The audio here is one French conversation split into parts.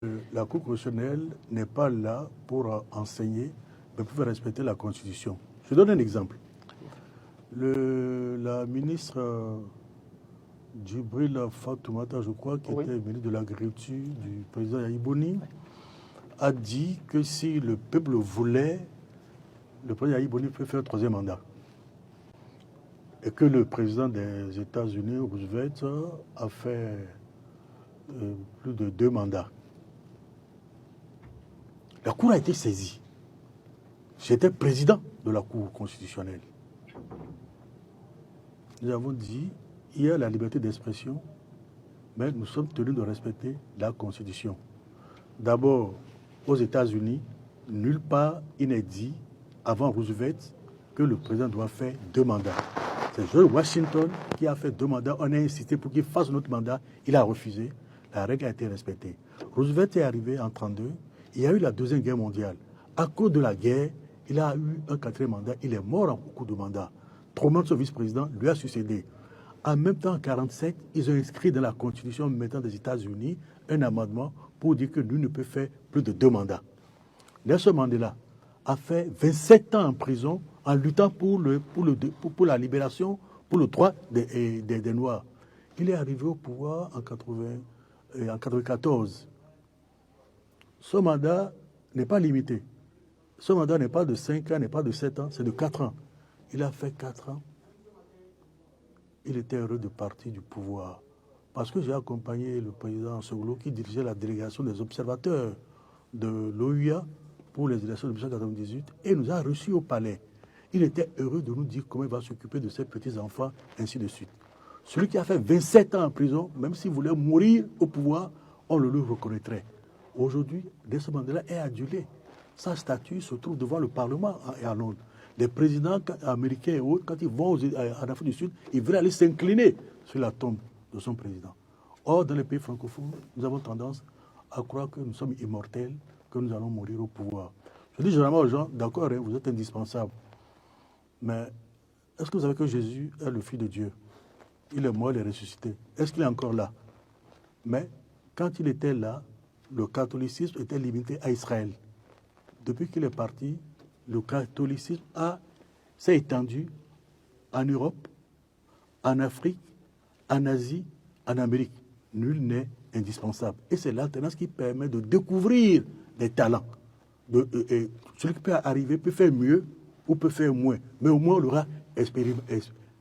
La Cour constitutionnelle n'est pas là pour enseigner, mais pour faire respecter la Constitution. Je donne un exemple. La ministre Djibril Fatoumata, je crois, qui était ministre de l'Agriculture du président Yaïbouni, a dit que si le peuple voulait, le président Yaïbouni peut faire un troisième mandat. Et que le président des États-Unis, Roosevelt, a fait plus de 2 mandats. La Cour a été saisie. J'étais président de la Cour constitutionnelle. Nous avons dit, il y a la liberté d'expression, mais nous sommes tenus de respecter la Constitution. D'abord, aux États-Unis, nulle part il n'est dit, avant Roosevelt, que le président doit faire 2 mandats. C'est George Washington qui a fait 2 mandats. On a insisté pour qu'il fasse un autre mandat. Il a refusé. La règle a été respectée. Roosevelt est arrivé en 1932. Il y a eu la Deuxième Guerre mondiale. À cause de la guerre, il a eu un 4e mandat. Il est mort en cours de mandat. Truman, son vice-président, lui a succédé. En même temps, en 1947, ils ont inscrit dans la Constitution maintenant des États-Unis un amendement pour dire que lui ne peut faire plus de 2 mandats. Nelson Mandela a fait 27 ans en prison en luttant pour la libération, pour le droit des Noirs. Il est arrivé au pouvoir en 1994. Son mandat n'est pas limité. Son mandat n'est pas de 5 ans, n'est pas de 7 ans, c'est de 4 ans. Il a fait 4 ans. Il était heureux de partir du pouvoir. Parce que j'ai accompagné le président Soglo qui dirigeait la délégation des observateurs de l'OUA pour les élections de 1998 et nous a reçus au palais. Il était heureux de nous dire comment il va s'occuper de ses petits-enfants, ainsi de suite. Celui qui a fait 27 ans en prison, même s'il voulait mourir au pouvoir, on le lui reconnaîtrait. Aujourd'hui, Nelson Mandela est adulé. Sa statue se trouve devant le Parlement à Londres. Les présidents américains et autres, quand ils vont en Afrique du Sud, ils veulent aller s'incliner sur la tombe de son président. Or, dans les pays francophones, nous avons tendance à croire que nous sommes immortels, que nous allons mourir au pouvoir. Je dis généralement aux gens, d'accord, vous êtes indispensables, mais est-ce que vous savez que Jésus est le Fils de Dieu? Il est mort, il est ressuscité. Est-ce qu'il est encore là? Mais quand il était là, le catholicisme était limité à Israël. Depuis qu'il est parti, le catholicisme s'est étendu en Europe, en Afrique, en Asie, en Amérique. Nul n'est indispensable. Et c'est l'alternance qui permet de découvrir des talents. Celui qui peut arriver peut faire mieux ou peut faire moins. Mais au moins, on l'aura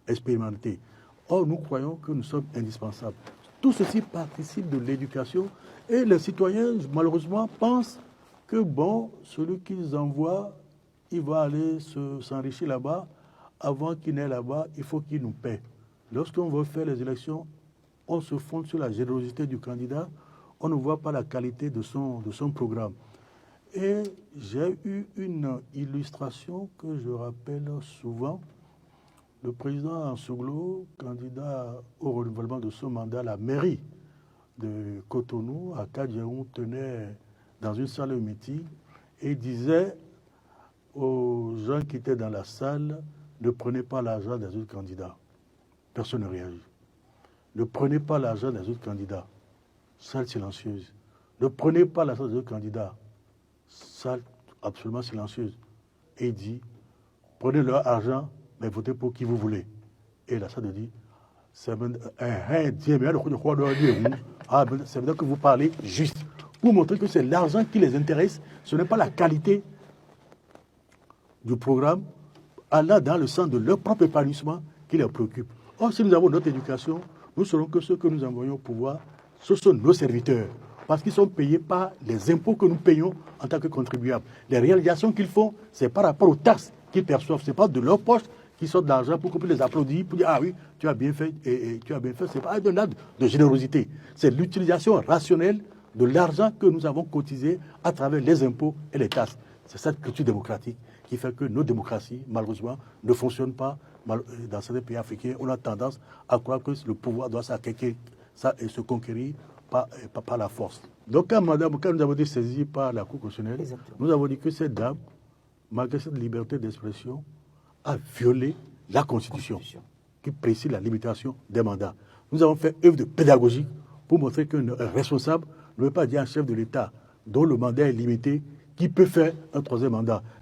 expérimenté. Or, nous croyons que nous sommes indispensables. Tout ceci participe de l'éducation. Et les citoyens, malheureusement, pensent que, bon, celui qu'ils envoient, il va aller s'enrichir là-bas. Avant qu'il n'aille là-bas, il faut qu'il nous paie. Lorsqu'on veut faire les élections, on se fonde sur la générosité du candidat. On ne voit pas la qualité de son programme. Et j'ai eu une illustration que je rappelle souvent. Le président Soglo, candidat au renouvellement de son mandat à la mairie de Cotonou, à Kadjaoum, tenait dans une salle de meeting et disait aux gens qui étaient dans la salle, ne prenez pas l'argent des autres candidats. Personne ne réagit. Ne prenez pas l'argent des autres candidats. Salle silencieuse. Ne prenez pas l'argent des autres candidats. Salle absolument silencieuse. Et il dit, prenez leur argent, mais votez pour qui vous voulez. Et la salle dit, c'est maintenant que vous parlez juste. Pour montrer que c'est l'argent qui les intéresse, ce n'est pas la qualité du programme, allant dans le sens de leur propre épanouissement qui les préoccupe. Or, si nous avons notre éducation, nous saurons que ceux que nous envoyons au pouvoir, ce sont nos serviteurs, parce qu'ils sont payés par les impôts que nous payons en tant que contribuables. Les réalisations qu'ils font, c'est par rapport aux taxes qu'ils perçoivent, ce n'est pas de leur poche qui sortent de l'argent pour qu'on puisse les applaudir, pour dire « Ah oui, tu as bien fait, et tu as bien fait ». Ce n'est pas un acte de générosité, c'est l'utilisation rationnelle de l'argent que nous avons cotisé à travers les impôts et les taxes. C'est cette culture démocratique qui fait que nos démocraties, malheureusement, ne fonctionnent pas dans certains pays africains. On a tendance à croire que le pouvoir doit se conquérir par la force. Donc, quand nous avons été saisis par la Cour constitutionnelle, nous avons dit que cette dame, malgré cette liberté d'expression, a violé la Constitution qui précise la limitation des mandats. Nous avons fait œuvre de pédagogie pour montrer qu'un responsable ne veut pas dire un chef de l'État dont le mandat est limité qui peut faire un troisième mandat.